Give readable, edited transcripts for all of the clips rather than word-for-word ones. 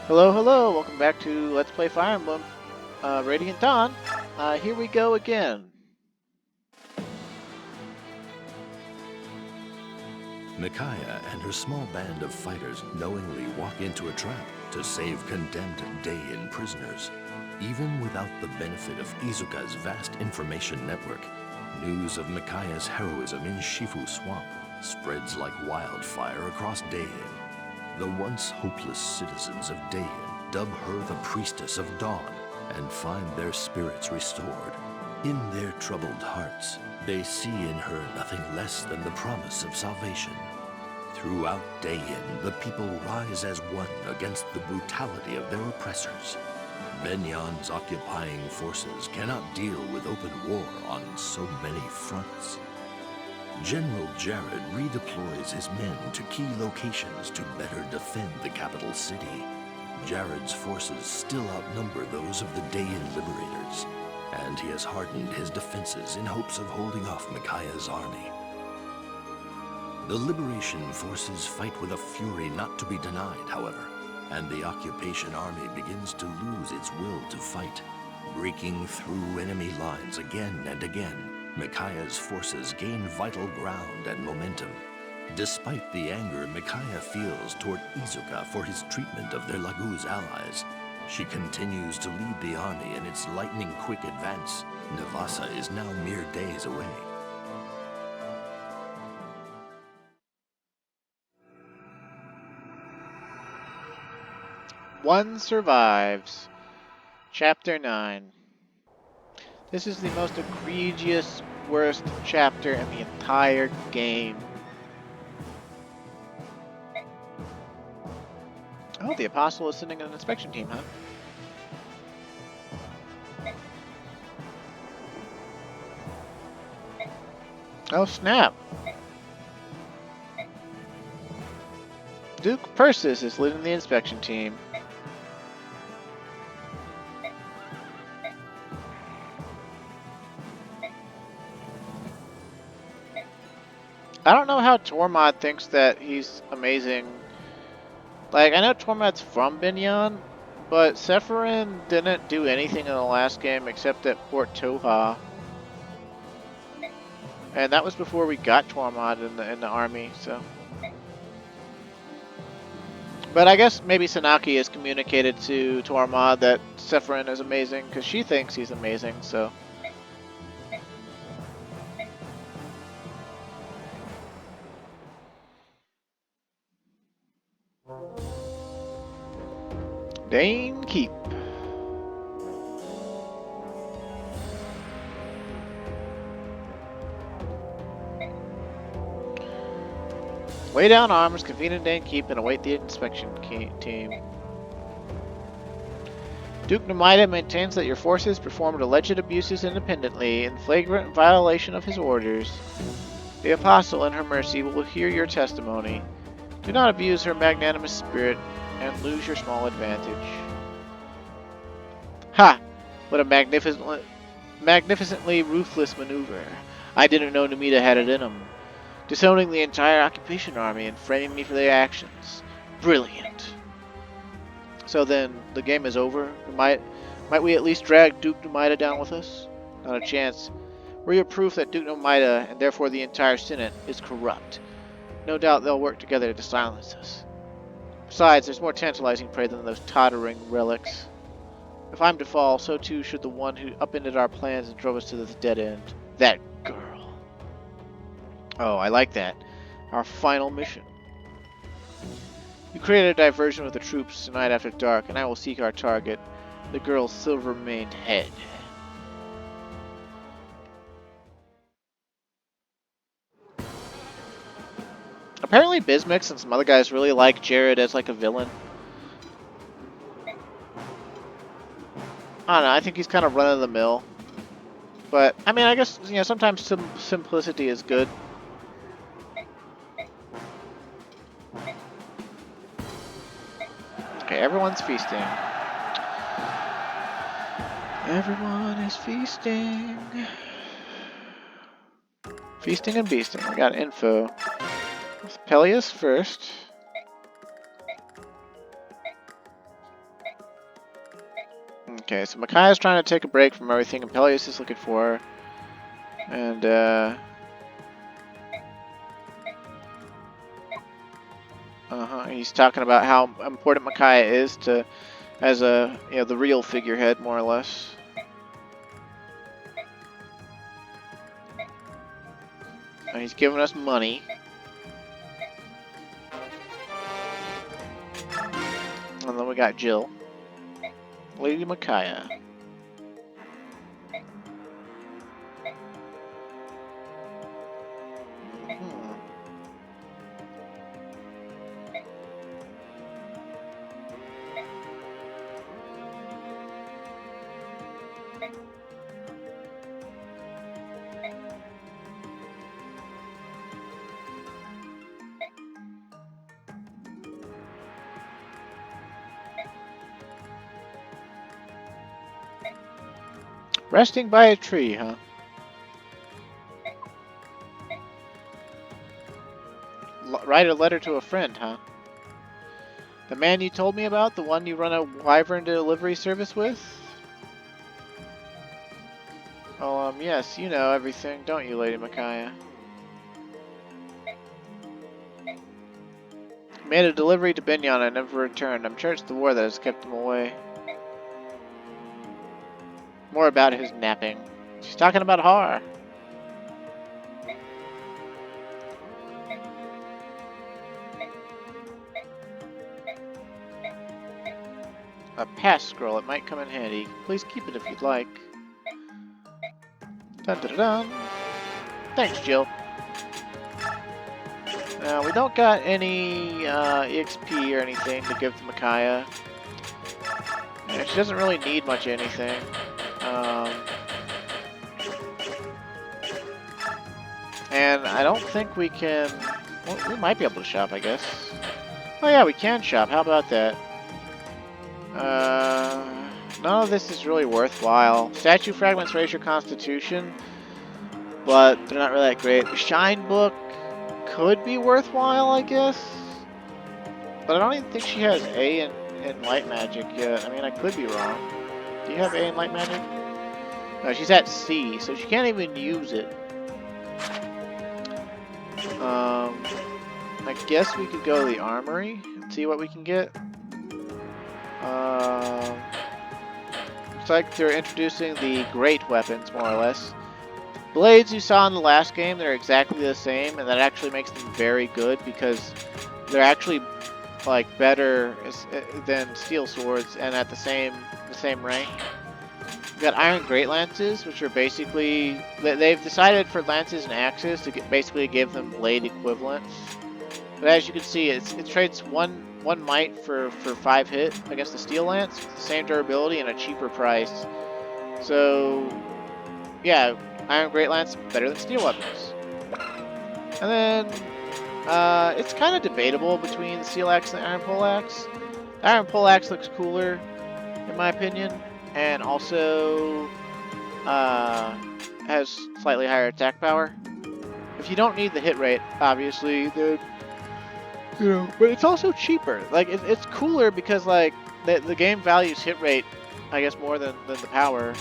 Hello, hello! Welcome back to Let's Play Fire Emblem Radiant Dawn. Here we go again. Micaiah and her small band of fighters knowingly walk into a trap to save condemned Takin prisoners. Even without the benefit of Izuka's vast information network, news of Micaiah's heroism in Shifu Swamp spreads like wildfire across Takin. The once hopeless citizens of Takin dub her the Priestess of Dawn and find their spirits restored. In their troubled hearts, they see in her nothing less than the promise of salvation. Throughout Takin, the people rise as one against the brutality of their oppressors. Benyan's occupying forces cannot deal with open war on so many fronts. General Jared redeploys his men to key locations to better defend the capital city. Jared's forces still outnumber those of the Takin liberators, and he has hardened his defenses in hopes of holding off Micaiah's army. The liberation forces fight with a fury not to be denied, however, and the occupation army begins to lose its will to fight. Breaking through enemy lines again and again, Micaiah's forces gain vital ground and momentum. Despite the anger Micaiah feels toward Izuka for his treatment of their Laguz allies, she continues to lead the army in its lightning-quick advance. Navasa is now mere days away. One survives. Chapter 9. This is the most egregious, worst chapter in the entire game. Oh, the Apostle is sending an inspection team, huh? Oh, snap. Duke Persis is leading the inspection team. I don't know how Tormod thinks that he's amazing. Like, I know Tormod's from Binyan, but Sephirin didn't do anything in the last game except at Port Toha. And that was before we got Tormod in the army, so. But I guess maybe Sanaki has communicated to Tormod that Sephirin is amazing, because she thinks he's amazing, so. Dane Keep. Lay down arms, convene in Dane Keep, and await the inspection team. Duke Nomida maintains that your forces performed alleged abuses independently in flagrant violation of his orders. The Apostle, in her mercy, will hear your testimony. Do not abuse her magnanimous spirit and lose your small advantage. Ha! What a magnificently ruthless maneuver. I didn't know Nomida had it in him. Disowning the entire occupation army and framing me for their actions. Brilliant. So then, the game is over? Might we at least drag Duke Nomida down with us? Not a chance. We are proof that Duke Nomida, and therefore the entire Senate, is corrupt. No doubt they'll work together to silence us. Besides, there's more tantalizing prey than those tottering relics. If I'm to fall, so too should the one who upended our plans and drove us to this dead end. That girl. Oh, I like that. Our final mission. You created a diversion with the troops tonight after dark, and I will seek our target, the girl's silver-maned head. Apparently Bismix and some other guys really like Jared as like a villain. I don't know, I think he's kind of run-of-the-mill. But, I mean, I guess, you know, sometimes simplicity is good. Okay, everyone's feasting. Everyone is feasting. Feasting and beasting. I got info. Peleus first. Okay, so Micaiah's trying to take a break from everything, and Peleus is looking for her. And, he's talking about how important Micaiah is to, as a, the real figurehead, more or less. And he's giving us money. And then we got Jill. Lady Micaiah. Resting by a tree, huh? Write a letter to a friend, huh? The man you told me about? The one you run a wyvern delivery service with? Oh, yes, you know everything, don't you, Lady Micaiah? He made a delivery to Binyan and never returned. I'm sure it's the war that has kept him away. More about his napping. She's talking about Har. A pass scroll, it might come in handy. Please keep it if you'd like. Dun dun dun. Thanks, Jill. Now, we don't got any EXP or anything to give to Micaiah. She doesn't really need much of anything. And I don't think we can... Well, we might be able to shop, I guess. Oh yeah, we can shop. How about that? None of this is really worthwhile. Statue fragments raise your constitution, but they're not really that great. The Shine book could be worthwhile, I guess. But I don't even think she has A in light magic yet. I mean, I could be wrong. Do you have A in light magic? No, she's at C, so she can't even use it. I guess we could go to the armory and see what we can get. Looks like they're introducing the great weapons, more or less. Blades you saw in the last game, they're exactly the same, and that actually makes them very good because they're actually like better than steel swords and at the same rank. We've got iron great lances, which are basically they've decided for lances and axes to basically give them blade equivalents. But as you can see, it trades one might for 5 hit against the steel lance, with the same durability and a cheaper price. So yeah, iron great lance better than steel weapons. And then it's kind of debatable between the steel axe and the iron poleaxe. The iron poleaxe looks cooler, in my opinion, and also has slightly higher attack power. If you don't need the hit rate, obviously, then but it's also cheaper. Like it's cooler because like the game values hit rate, I guess, more than the power.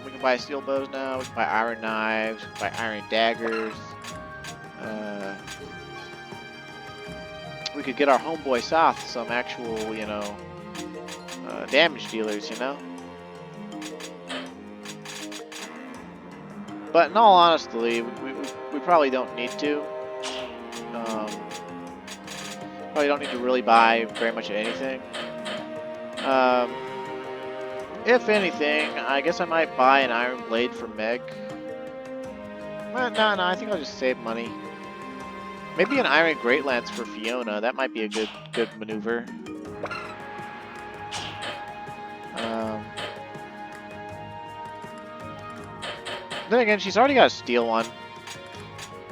We can buy steel bows now. We can buy iron knives. We can buy iron daggers. We could get our homeboy Soth some actual, damage dealers, But in all honesty, we probably don't need to. Probably don't need to really buy very much of anything. If anything, I guess I might buy an iron blade for Meg. Well, no, I think I'll just save money. Maybe an iron great lance for Fiona. That might be a good maneuver. Then again, she's already got a steel one.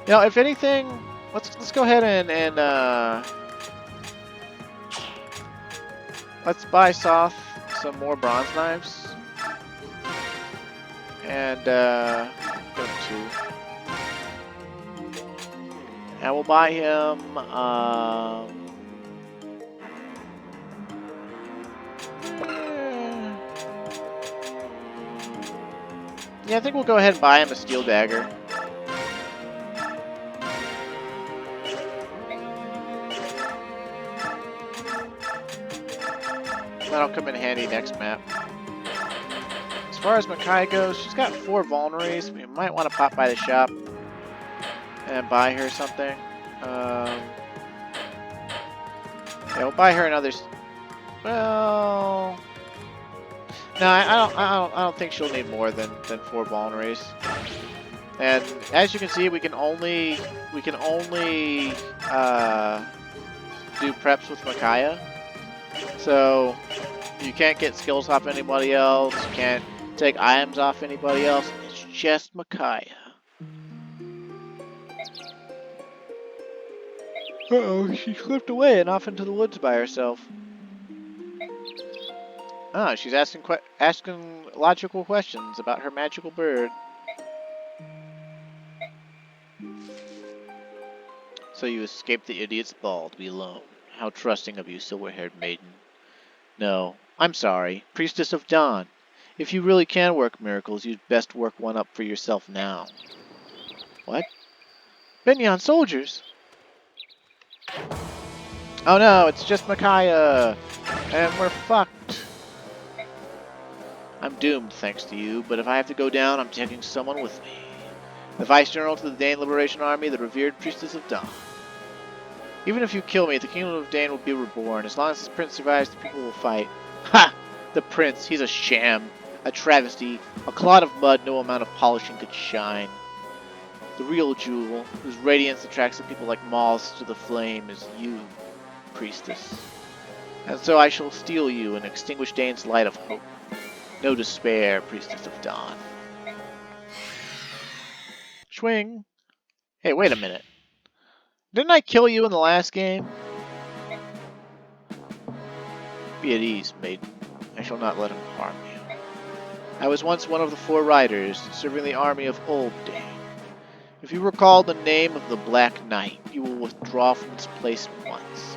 If anything, let's go ahead and let's buy Soth some more bronze knives. And go to. And we'll buy him Yeah, I think we'll go ahead and buy him a steel dagger. That'll come in handy next map. As far as Makai goes, she's got 4 vulneraries. We might want to pop by the shop and buy her something. Yeah, we'll buy her another. Well, no, I don't think she'll need more than 4 vulneraries. And as you can see, we can only do preps with Micaiah. So you can't get skills off anybody else. You can't take items off anybody else. It's just Micaiah. Uh-oh, she slipped away and off into the woods by herself. Ah, she's asking logical questions about her magical bird. So you escaped the idiot's ball to be alone. How trusting of you, silver-haired maiden. No, I'm sorry, Priestess of Dawn. If you really can work miracles, you'd best work one up for yourself now. What? Benyon soldiers! Oh no, it's just Micaiah! And we're fucked. I'm doomed, thanks to you, but if I have to go down, I'm taking someone with me. The Vice General to the Dane Liberation Army, the revered Priestess of Dawn. Even if you kill me, the Kingdom of Dane will be reborn. As long as this prince survives, the people will fight. Ha! The prince, he's a sham, a travesty, a clod of mud no amount of polishing could shine. The real jewel, whose radiance attracts the people like moths to the flame, is you, priestess. And so I shall steal you and extinguish Dane's light of hope. No despair, Priestess of Dawn. Swing. Hey, wait a minute. Didn't I kill you in the last game? Be at ease, maiden. I shall not let him harm you. I was once one of the 4 riders, serving the army of Old Dane. If you recall the name of the Black Knight, you will withdraw from this place once.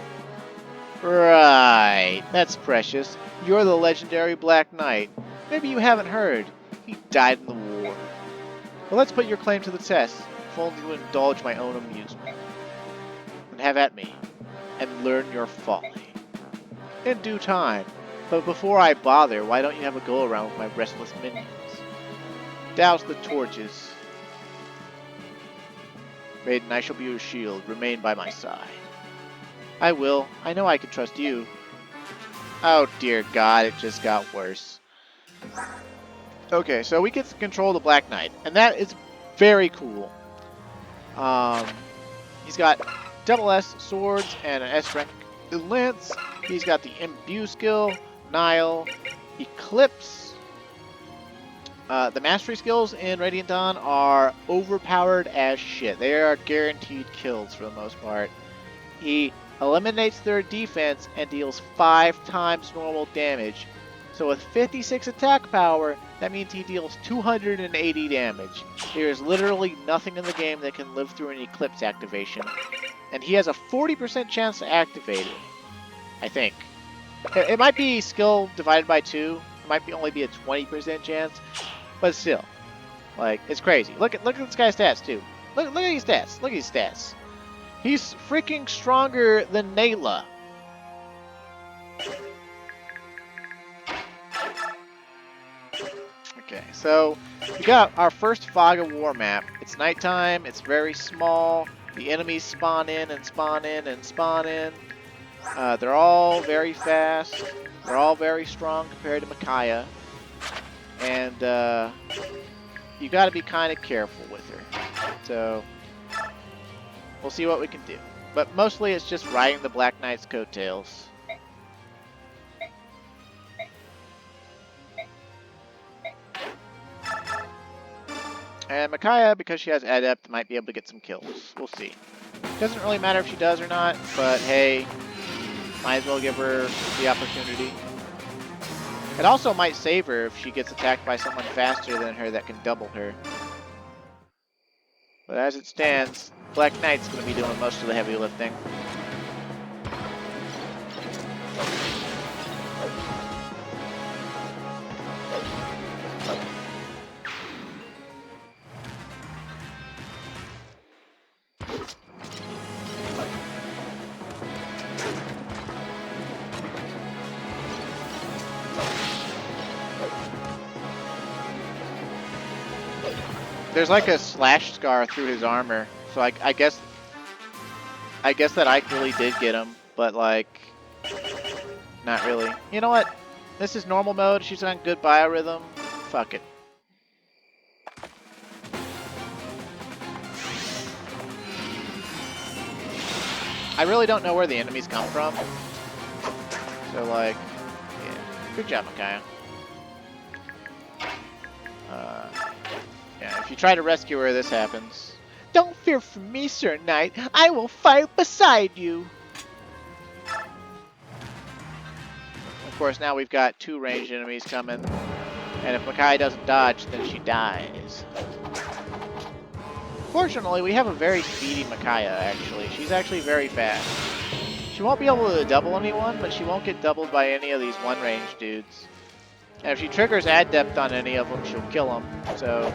Right, that's precious. You're the legendary Black Knight. Maybe you haven't heard. He died in the war. Well, let's put your claim to the test, if only to indulge my own amusement. And have at me, and learn your folly. In due time. But before I bother, why don't you have a go around with my restless minions? Douse the torches. Maiden, I shall be your shield. Remain by my side. I will. I know I can trust you. Oh dear God, it just got worse. Okay, so we get to control the Black Knight, and that is very cool. He's got double S swords and an S rank lance. He's got the Imbue skill, Nile, Eclipse. The mastery skills in Radiant Dawn are overpowered as shit. They are guaranteed kills for the most part. He eliminates their defense and deals 5 times normal damage. So with 56 attack power, that means he deals 280 damage. There is literally nothing in the game that can live through an Eclipse activation. And he has a 40% chance to activate it, I think. It might be skill divided by 2. It might only be a 20% chance. But still, like, it's crazy. Look at this guy's stats, too. Look at these stats. Look at these stats. He's freaking stronger than Nayla. Okay, so we got our first Fog of War map. It's nighttime, it's very small. The enemies spawn in and spawn in and spawn in. They're all very fast. They're all very strong compared to Micaiah. And you gotta be kind of careful with her. So we'll see what we can do. But mostly it's just riding the Black Knight's coattails. And Micaiah, because she has Adept, might be able to get some kills. We'll see. Doesn't really matter if she does or not, but hey, might as well give her the opportunity. It also might save her if she gets attacked by someone faster than her that can double her. But as it stands, Black Knight's going to be doing most of the heavy lifting. there's like a slash scar through his armor. So I guess that Ike really did get him, but like, not really. You know what? This is normal mode. She's on good biorhythm. Fuck it. I really don't know where the enemies come from. So like, yeah. Good job, Micaiah. Yeah, if you try to rescue her, this happens. Don't fear for me, Sir Knight. I will fight beside you. Of course, now we've got 2 ranged enemies coming. And if Micaiah doesn't dodge, then she dies. Fortunately, we have a very speedy Micaiah, actually. She's actually very fast. She won't be able to double anyone, but she won't get doubled by any of these 1-range dudes. And if she triggers add depth on any of them, she'll kill them. So,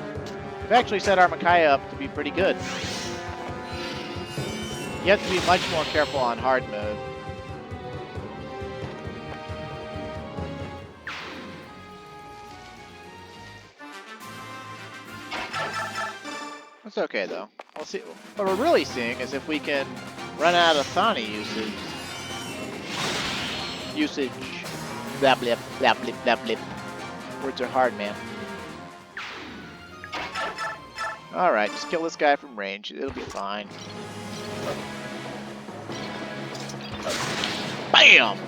we've actually set our Micaiah up to be pretty good. You have to be much more careful on hard mode. It's okay though. We'll see. What we're really seeing is if we can run out of Thani usage. Blah blah blah blah blah blah. Words are hard, man. Alright, just kill this guy from range. It'll be fine. BAM!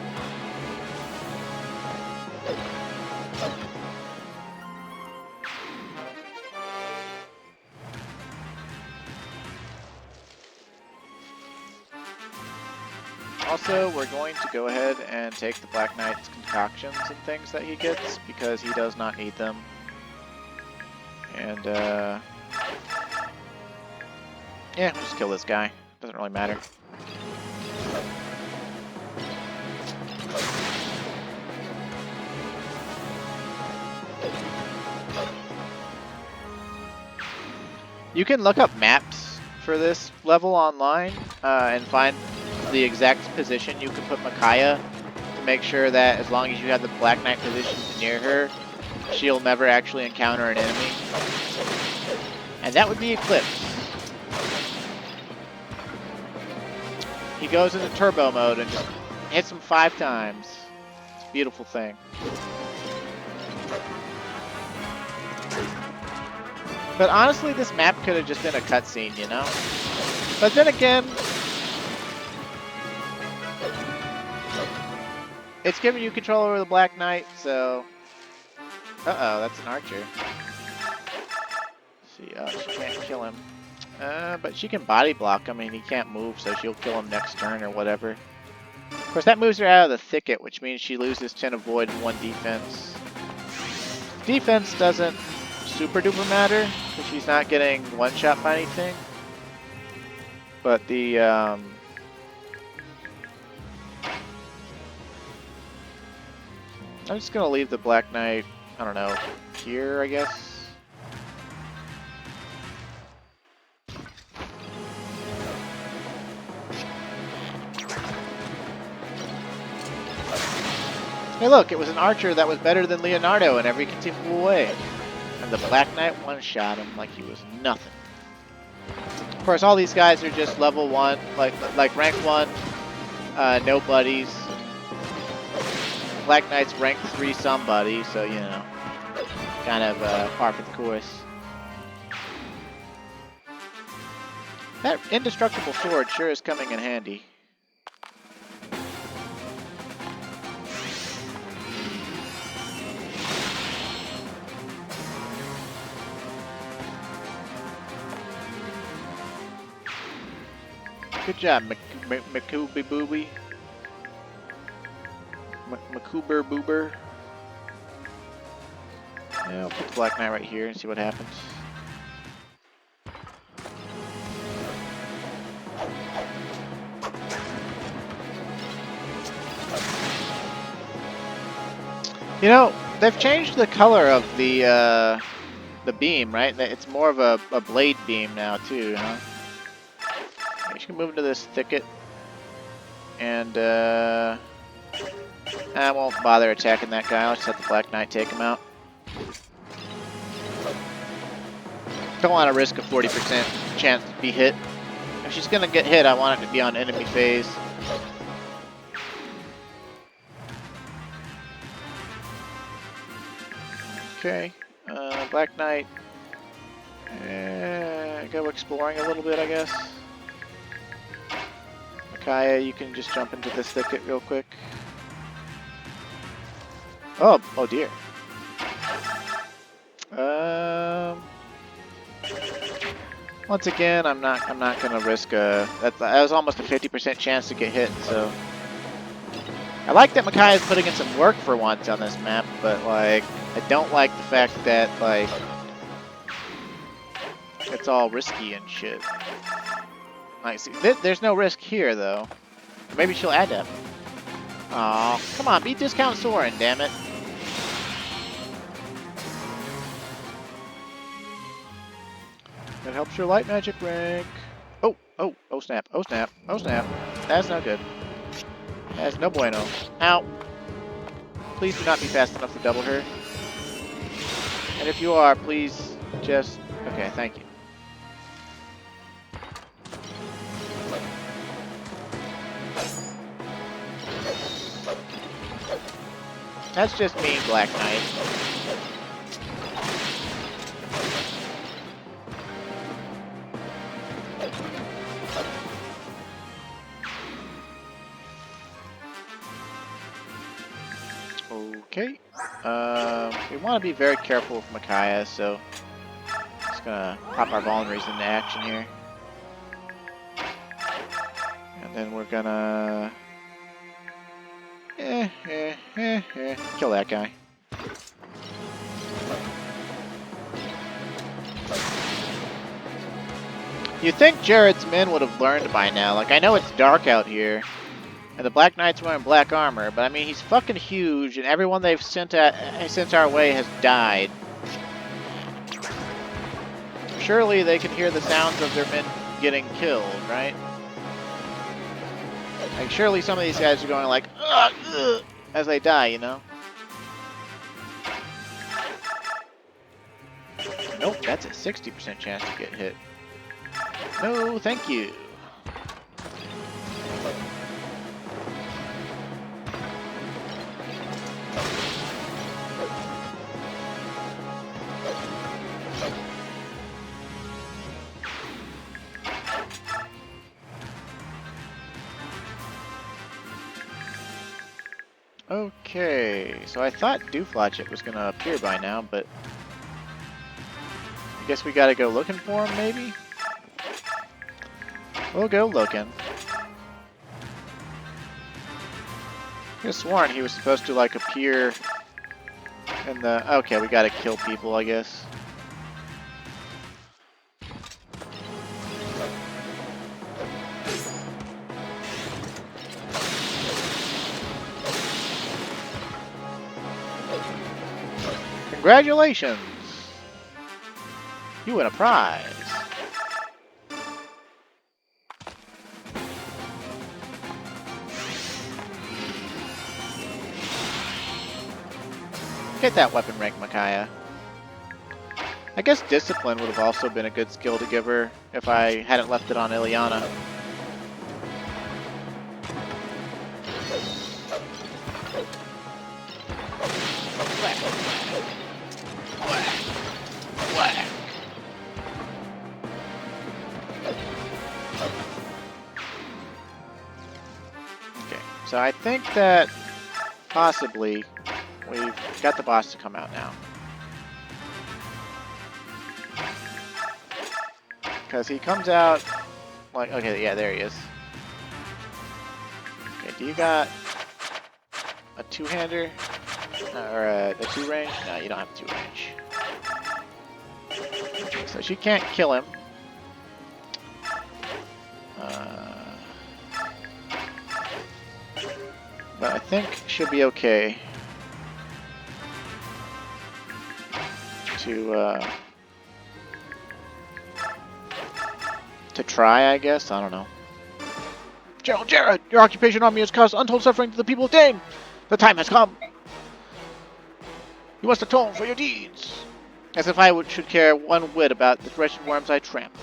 Also, we're going to go ahead and take the Black Knight's concoctions and things that he gets, because he does not need them. And, yeah, we'll just kill this guy. Doesn't really matter. You can look up maps for this level online and find the exact position you can put Micaiah to make sure that as long as you have the Black Knight positioned near her, she'll never actually encounter an enemy. And that would be Eclipse. He goes into turbo mode and just hits him 5 times. It's a beautiful thing. But honestly, this map could have just been a cutscene, you know? But then again, it's giving you control over the Black Knight, so... Uh-oh, that's an archer. Let's see, oh, she can't kill him. But she can body block him, and he can't move, so she'll kill him next turn or whatever. Of course, that moves her out of the thicket, which means she loses 10 avoid and 1 defense. Defense doesn't super duper matter, because she's not getting one-shot by anything. But the, I'm just gonna leave the Black Knight, I don't know, here, I guess. Hey look, it was an archer that was better than Leonardo in every conceivable way. And the Black Knight one-shot him like he was nothing. Of course, all these guys are just level 1, like rank 1, nobodies. Black Knight's rank 3 somebody, so you know, kind of par for the course. That indestructible sword sure is coming in handy. Good job, Makubi Booby. Makuber Boober. Yeah, I'll put the Black Knight right here and see what happens. You know, they've changed the color of the beam, right? It's more of a blade beam now too, huh? You can move into this thicket, and I won't bother attacking that guy. I'll just let the Black Knight take him out. Don't want to risk a 40% chance to be hit. If she's gonna get hit, I want it to be on enemy phase. Okay, Black Knight. Go exploring a little bit, I guess. Micaiah, you can just jump into this thicket real quick. Oh dear. Once again, I'm not gonna risk a. That was almost a 50% chance to get hit. So I like that Micaiah's putting in some work for once on this map, but like I don't like the fact that like it's all risky and shit. Like, see, there's no risk here though. Maybe she'll add that. Aw, come on, beat Discount Soren, damn it. That helps your light magic rank. Oh snap, oh snap, oh snap. That's not good. That's no bueno. Ow. Please do not be fast enough to double her. And if you are, please just... Okay, thank you. That's just mean, Black Knight. Okay. We want to be very careful with Micaiah, so just gonna pop our vulneraries into action here. And then we're gonna kill that guy. You'd think Jared's men would have learned by now. Like, I know it's dark out here, and the Black Knight's wearing black armor, but I mean, he's fucking huge, and everyone they've sent our way has died. Surely they can hear the sounds of their men getting killed, right? Like, surely some of these guys are going like, ugh, ugh, as they die, you know? Nope, that's a 60% chance to get hit. No, thank you. Okay, so I thought Dooflotchet was gonna appear by now, but I guess we gotta go looking for him, maybe? We'll go looking. I could have sworn he was supposed to, like, appear in the... Okay, we gotta kill people, I guess. Congratulations! You win a prize! Get that weapon rank, Micaiah. I guess Discipline would have also been a good skill to give her if I hadn't left it on Ileana. Okay, so I think that possibly we've got the boss to come out now. Because he comes out like, okay, yeah, there he is. Okay, do you got a two-hander? Or a two-range? No, you don't have a two-range. So she can't kill him. But I think she'll be okay to try, I guess. I don't know. General Jared, your occupation army has caused untold suffering to the people of Dane. The time has come. You must atone for your deeds. As if I should care one whit about the wretched worms I trample.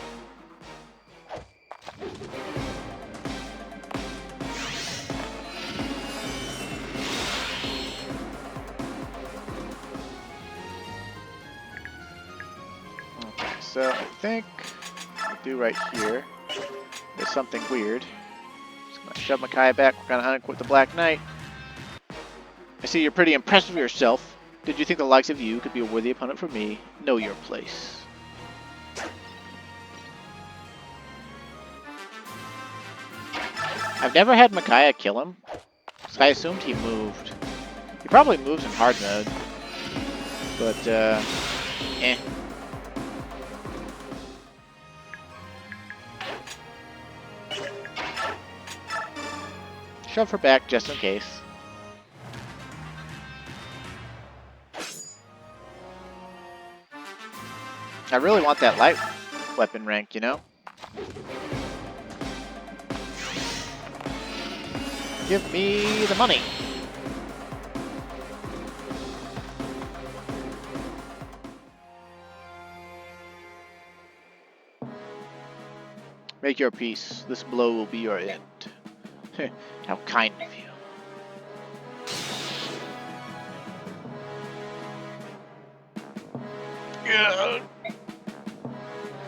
Okay, so I think what we'll do right here is something weird. Just gonna shove Micaiah back. We're gonna unequip the Black Knight. I see you're pretty impressed with yourself. Did you think the likes of you could be a worthy opponent for me? Know your place. I've never had Micaiah kill him, so I assumed he moved. He probably moves in hard mode, but, eh. Shove her back just in case. I really want that light weapon rank, you know? Give me the money. Make your peace. This blow will be your end. How kind of you.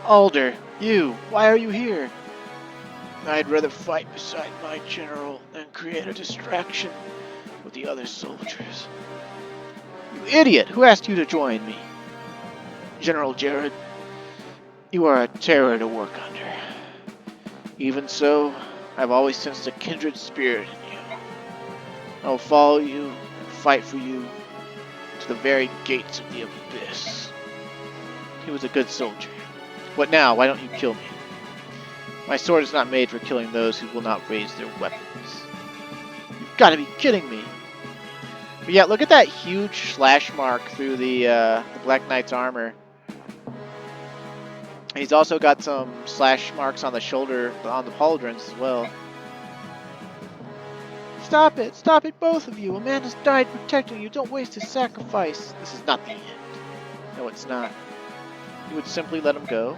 Alder, you, why are you here? I'd rather fight beside my general than create a distraction with the other soldiers. You idiot! Who asked you to join me? General Jared, you are a terror to work under. Even so, I've always sensed a kindred spirit in you. I will follow you and fight for you to the very gates of the abyss. He was a good soldier. What now? Why don't you kill me? My sword is not made for killing those who will not raise their weapons. You've got to be kidding me. But yeah, look at that huge slash mark through the Black Knight's armor. He's also got some slash marks on the shoulder, on the pauldrons as well. Stop it, both of you. A man has died protecting you. Don't waste his sacrifice. This is not the end. No, it's not. You would simply let him go.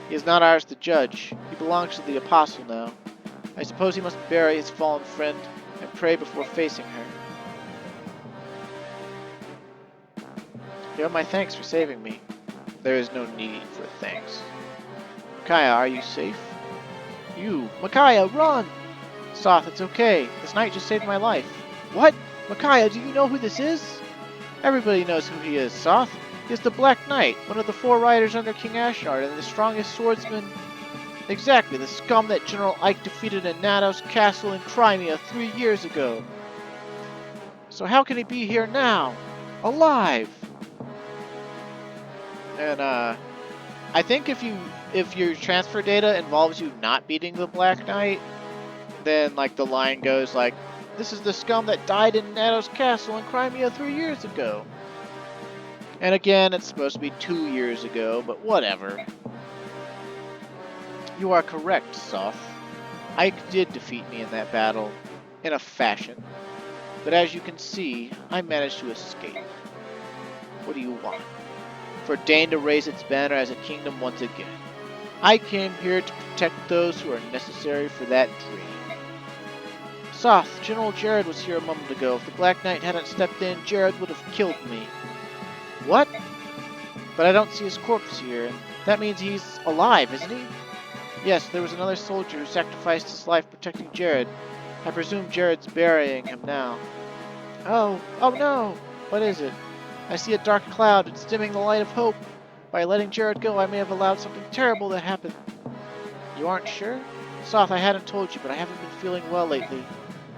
He is not ours to judge. He belongs to the Apostle now. I suppose he must bury his fallen friend and pray before facing her. You have my thanks for saving me. There is no need for thanks. Micaiah, are you safe? You! Micaiah, run! Soth, it's okay. This knight just saved my life. What? Micaiah, do you know who this is? Everybody knows who he is, Soth. He is the Black Knight, one of the 4 riders under King Ashnard, and the strongest swordsman. Exactly, the scum that General Ike defeated in Nados Castle in Crimea 3 years ago. So how can he be here now? Alive! And, I think if your transfer data involves you not beating the Black Knight, then, like, the line goes like, this is the scum that died in Nados Castle in Crimea 3 years ago. And again, it's supposed to be 2 years ago, but whatever. You are correct, Soth. Ike did defeat me in that battle, in a fashion. But as you can see, I managed to escape. What do you want? For Dane to raise its banner as a kingdom once again. I came here to protect those who are necessary for that dream. Soth, General Jared was here a moment ago. If the Black Knight hadn't stepped in, Jared would have killed me. What? But I don't see his corpse here, and that means he's alive, isn't he? Yes, there was another soldier who sacrificed his life protecting Jared. I presume Jared's burying him now. Oh no! What is it? I see a dark cloud. It's dimming the light of hope. By letting Jared go, I may have allowed something terrible to happen. You aren't sure? Soth, I hadn't told you, but I haven't been feeling well lately.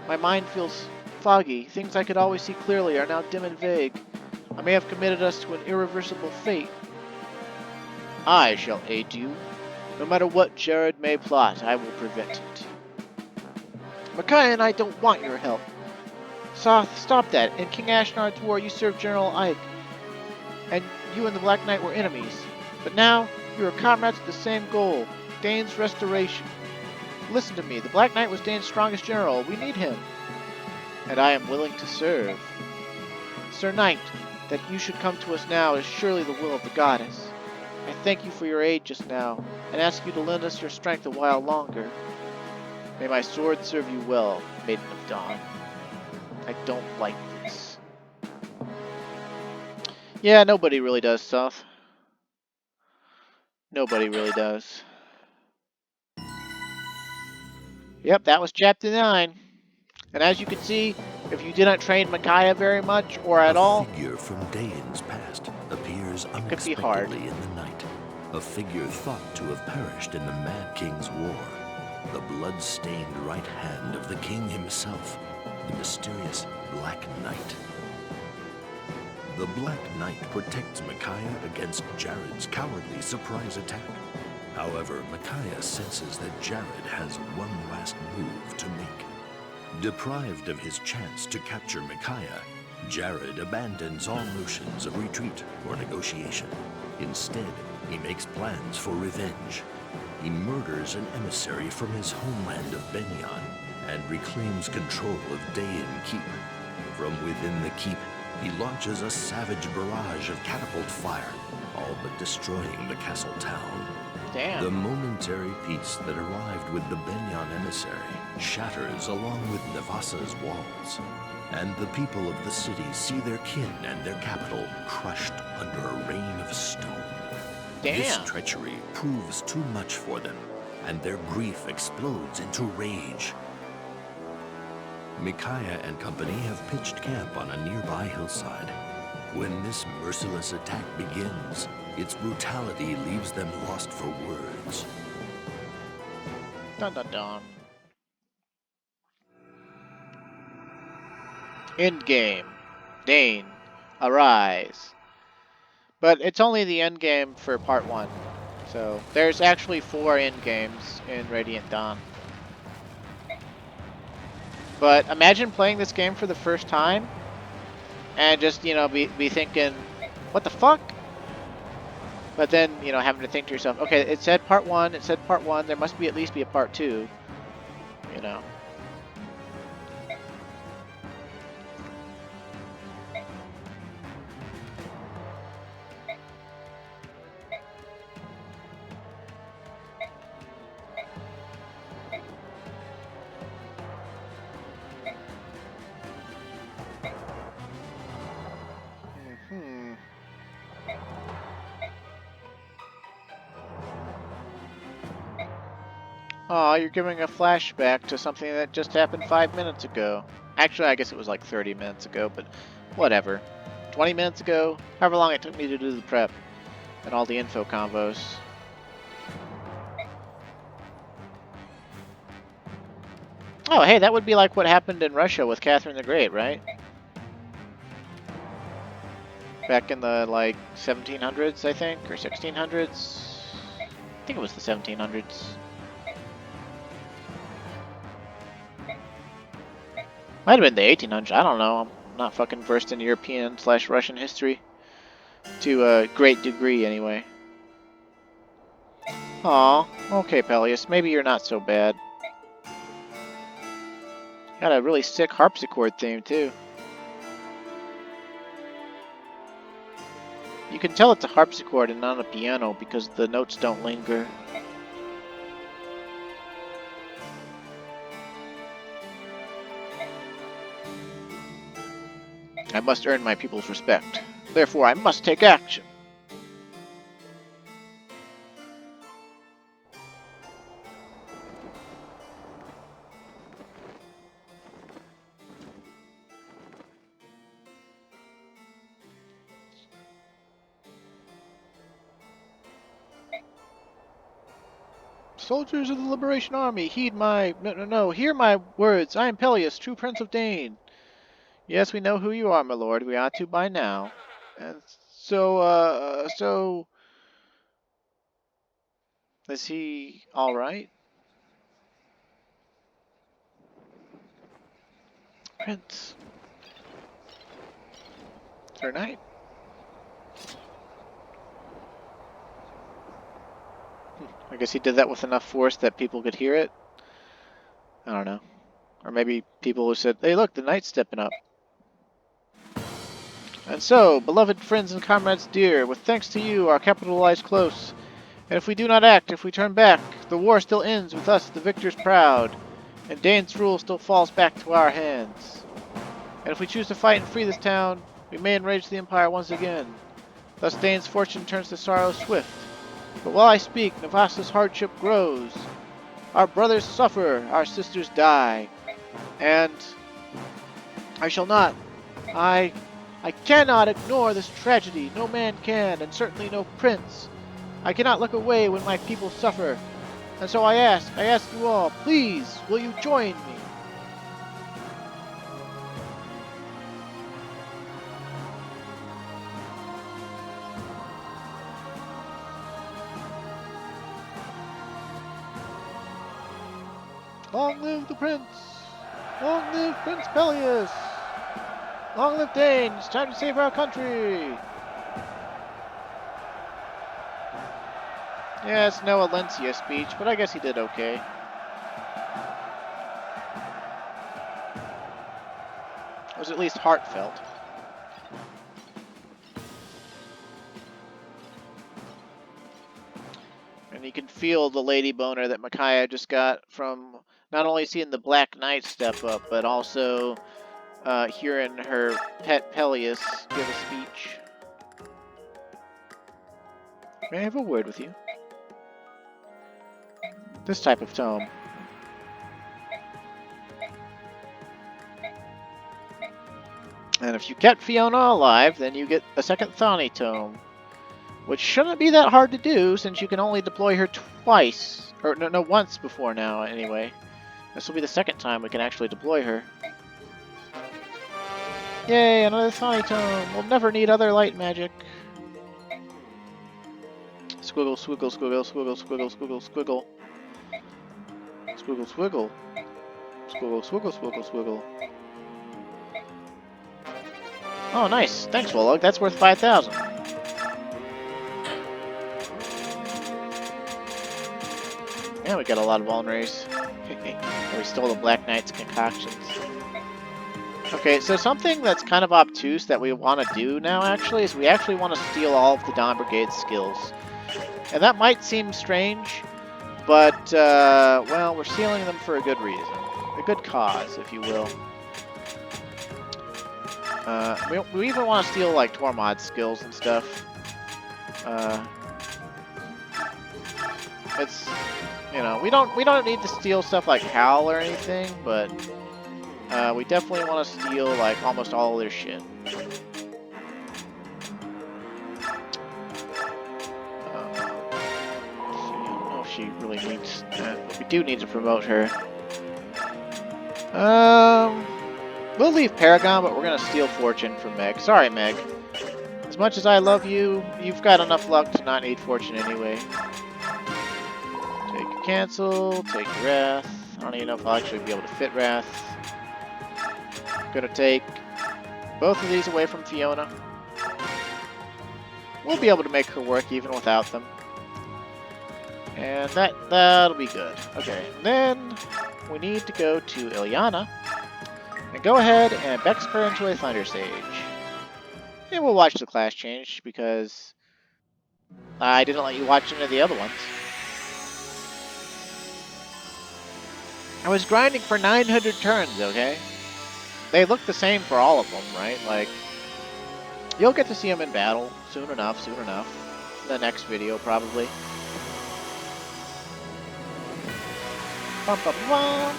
My mind feels foggy. Things I could always see clearly are now dim and vague. I may have committed us to an irreversible fate. I shall aid you. No matter what Jared may plot, I will prevent it. Micaiah and I don't want your help. Soth, stop that. In King Ashnard's war, you served General Ike, and you and the Black Knight were enemies. But now, you are comrades with the same goal, Dane's restoration. Listen to me. The Black Knight was Dane's strongest general. We need him. And I am willing to serve. Sir Knight, That you should come to us now is surely the will of the goddess. I thank you for your aid just now, and ask you to lend us your strength a while longer. May my sword serve you well, Maiden of Dawn. I don't like this. Yeah, nobody really does stuff. Nobody really does. Yep, that was Chapter 9. And as you can see, if you didn't train Micaiah very much, or at all, a figure from Dain's past appears it could be hard. unexpectedly in the night. A figure thought to have perished in the Mad King's war. The blood-stained right hand of the king himself, the mysterious Black Knight. The Black Knight protects Micaiah against Jared's cowardly surprise attack. However, Micaiah senses that Jared has one last move to make. Deprived of his chance to capture Micaiah, Jared abandons all notions of retreat or negotiation. Instead, he makes plans for revenge. He murders an emissary from his homeland of Benyon and reclaims control of Dain Keep. From within the keep, he launches a savage barrage of catapult fire, all but destroying the castle town. Damn. The momentary peace that arrived with the Benyon emissary shatters along with Nevasa's walls, and the people of the city see their kin and their capital crushed under a rain of stone. Damn. This treachery proves too much for them, and their grief explodes into rage. Micaiah and company have pitched camp on a nearby hillside. When this merciless attack begins, its brutality leaves them lost for words. Dun dun dun. Endgame. Dain. Arise. But it's only the endgame for part 1. So, there's actually 4 endgames in Radiant Dawn. But imagine playing this game for the first time and just, you know, be thinking, what the fuck? But then, you know, having to think to yourself, okay, it said part 1, there must be at least be a part 2, you know. Aw, you're giving a flashback to something that just happened 5 minutes ago. Actually, I guess it was like 30 minutes ago, but whatever. 20 minutes ago, however long it took me to do the prep and all the info convos. Oh, hey, that would be like what happened in Russia with Catherine the Great, right? Back in the, like, 1700s, I think, or 1600s? I think it was the 1700s. Might have been the 1800s. I don't know. I'm not fucking versed in European/Russian history. To a great degree, anyway. Aw. Okay, Peleus. Maybe you're not so bad. Got a really sick harpsichord theme, too. You can tell it's a harpsichord and not a piano because the notes don't linger. I must earn my people's respect. Therefore, I must take action. Soldiers of the Liberation Army, heed my... No, hear my words. I am Peleus, true Prince of Dain. Yes, we know who you are, my lord. We ought to by now. And so... Is he alright? Prince. Sir Knight? I guess he did that with enough force that people could hear it. I don't know. Or maybe people who said, hey look, the knight's stepping up. And so, beloved friends and comrades dear, with thanks to you, our capital lies close. And if we do not act, if we turn back, the war still ends with us, the victors proud, and Dane's rule still falls back to our hands. And if we choose to fight and free this town, we may enrage the Empire once again. Thus Dane's fortune turns to sorrow swift. But while I speak, Navasa's hardship grows. Our brothers suffer, our sisters die. And I shall not. I cannot ignore this tragedy. No man can, and certainly no prince. I cannot look away when my people suffer. And so I ask you all, please, will you join me? Long live the prince! Long live Prince Peleus! Long live Dane! It's time to save our country! Yeah, it's no Alencia speech, but I guess he did okay. It was at least heartfelt. And you can feel the lady boner that Micaiah just got from not only seeing the Black Knight step up, but also hearing her pet Peleus give a speech. May I have a word with you? This type of tome. And if you kept Fiona alive, then you get a second Thani tome. Which shouldn't be that hard to do, since you can only deploy her twice. Or, no, once before now, anyway. This will be the second time we can actually deploy her. Yay, another Thani tome! We'll never need other light magic. Squiggle, squiggle, squiggle, squiggle, squiggle, squiggle, squiggle. Squiggle, squiggle. Squiggle, squiggle, squiggle, squiggle. Oh, nice. Thanks, Wolog. That's worth 5,000. Yeah, we got a lot of vulneraries. We stole the Black Knight's concoctions. Okay, so something that's kind of obtuse that we want to do now, actually, is we actually want to steal all of the Dawn Brigade's skills. And that might seem strange, but, well, we're stealing them for a good reason. A good cause, if you will. We even want to steal, like, Tormod's skills and stuff. It's, you know, we don't need to steal stuff like Hal or anything, but we definitely want to steal, like, almost all of their shit. I don't know if she really needs that, but we do need to promote her. We'll leave Paragon, but we're gonna steal Fortune from Meg. Sorry, Meg. As much as I love you, you've got enough luck to not need Fortune anyway. Take Cancel, take Wrath. I don't even know if I'll actually be able to fit Wrath. Gonna take both of these away from Fiona. We'll be able to make her work even without them. And that'll be good. Okay, then we need to go to Ilyana. And go ahead and Bex her into a Thunder Sage. And we'll watch the class change, because I didn't let you watch any of the other ones. I was grinding for 900 turns, okay? They look the same for all of them, right? Like, you'll get to see them in battle soon enough. The next video, probably. Bum, bum, bum.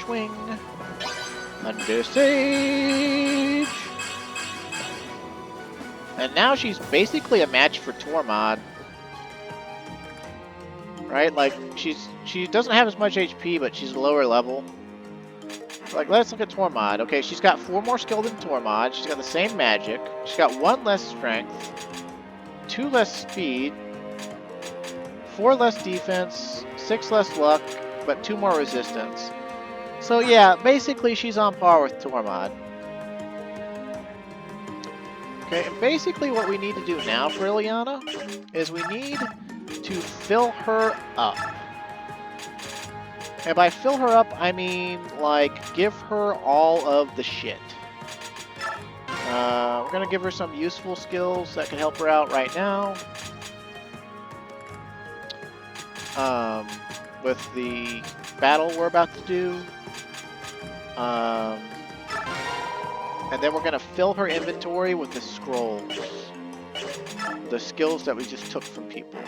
Swing. Under Sage. And now she's basically a match for Tormod. Right? Like, she doesn't have as much HP, but she's lower level. Like, let's look at Tormod. Okay, she's got 4 more skill than Tormod. She's got the same magic. She's got 1 less strength, 2 less speed, 4 less defense, 6 less luck, but 2 more resistance. So yeah, basically she's on par with Tormod. Okay, and basically what we need to do now for Ilyana is we need to fill her up. And by fill her up, I mean, like, give her all of the shit. We're going to give her some useful skills that can help her out right now. With the battle we're about to do. And then we're going to fill her inventory with the scrolls. The skills that we just took from people.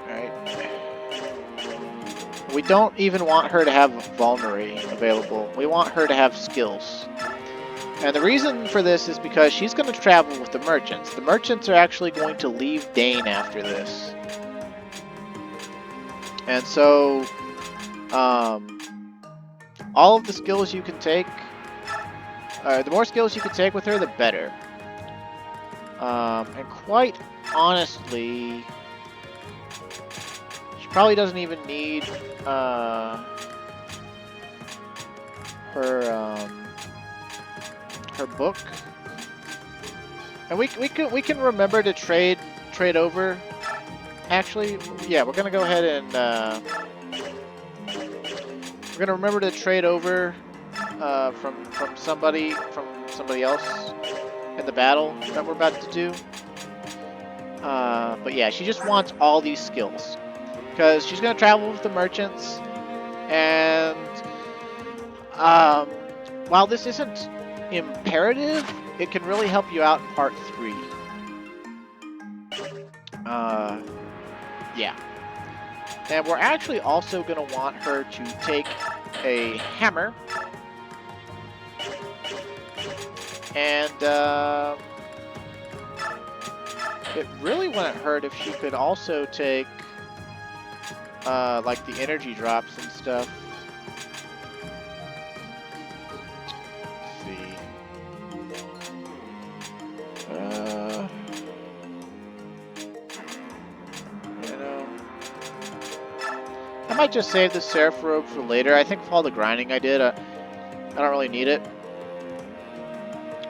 Alright. We don't even want her to have Vulnerary available. We want her to have skills. And the reason for this is because she's going to travel with the merchants. The merchants are actually going to leave Dane after this. And so, all of the skills you can take, the more skills you can take with her, the better. And quite honestly, she probably doesn't even need her book. And we can remember to trade over. Actually, yeah, we're gonna go ahead and we're gonna remember to trade over from somebody else in the battle that we're about to do. But yeah, she just wants all these skills because she's gonna travel with the merchants, and while this isn't imperative, it can really help you out in part 3. Yeah. And we're actually also going to want her to take a hammer. And it really wouldn't hurt if she could also take like the energy drops and stuff. Let's see. I might just save the Seraph Robe for later. I think with all the grinding I did, I don't really need it.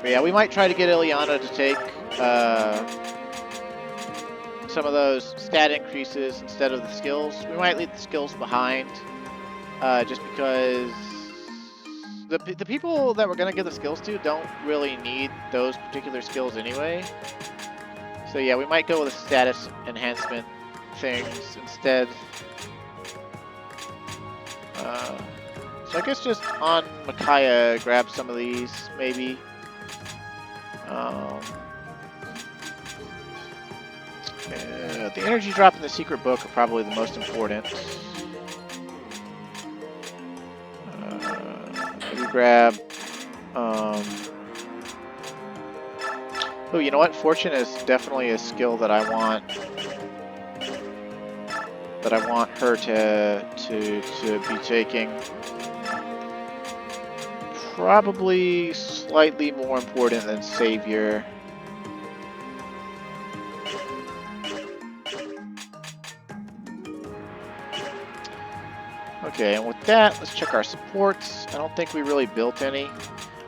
But yeah, we might try to get Ileana to take some of those stat increases instead of the skills. We might leave the skills behind, just because the people that we're going to give the skills to don't really need those particular skills anyway. So yeah, we might go with the status enhancement things instead. So I guess just on Micaiah, grab some of these, maybe. The energy drop and the secret book are probably the most important. Maybe grab... oh, you know what? Fortune is definitely a skill that I want. That I want her to be taking. Probably slightly more important than Savior. Okay, and with that, let's check our supports. I don't think we really built any.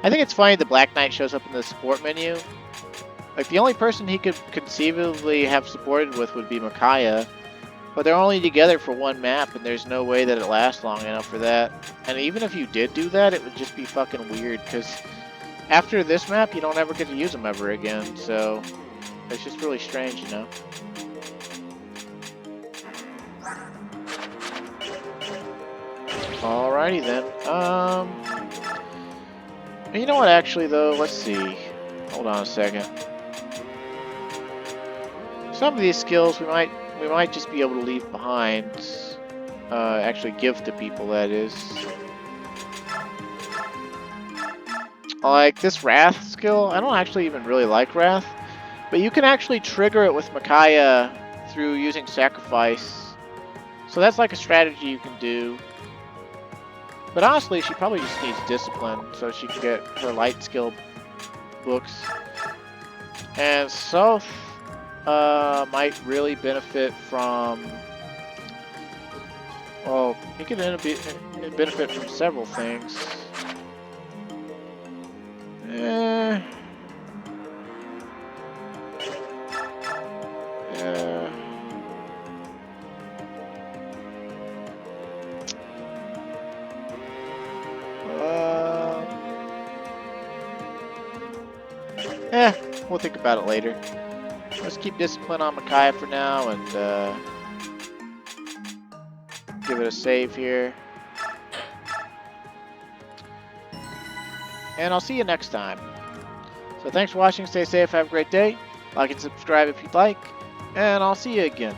I think it's funny the Black Knight shows up in the support menu. Like, the only person he could conceivably have supported with would be Micaiah. But they're only together for one map, and there's no way that it lasts long enough for that. And even if you did do that, it would just be fucking weird, because after this map, you don't ever get to use them ever again, so it's just really strange, you know? Alrighty then. You know what, actually, though? Let's see. Hold on a second. Some of these skills we might just be able to leave behind. Actually give to people, that is. Like this Wrath skill, I don't actually even really like Wrath, but you can actually trigger it with Micaiah through using Sacrifice. So that's like a strategy you can do. But honestly, she probably just needs Discipline so she can get her light skill books. And Soph might really benefit from... Well, he could benefit from several things. We'll think about it later. Let's keep discipline on Micaiah for now and give it a save here. And I'll see you next time. So thanks for watching. Stay safe. Have a great day. Like and subscribe if you'd like. And I'll see you again.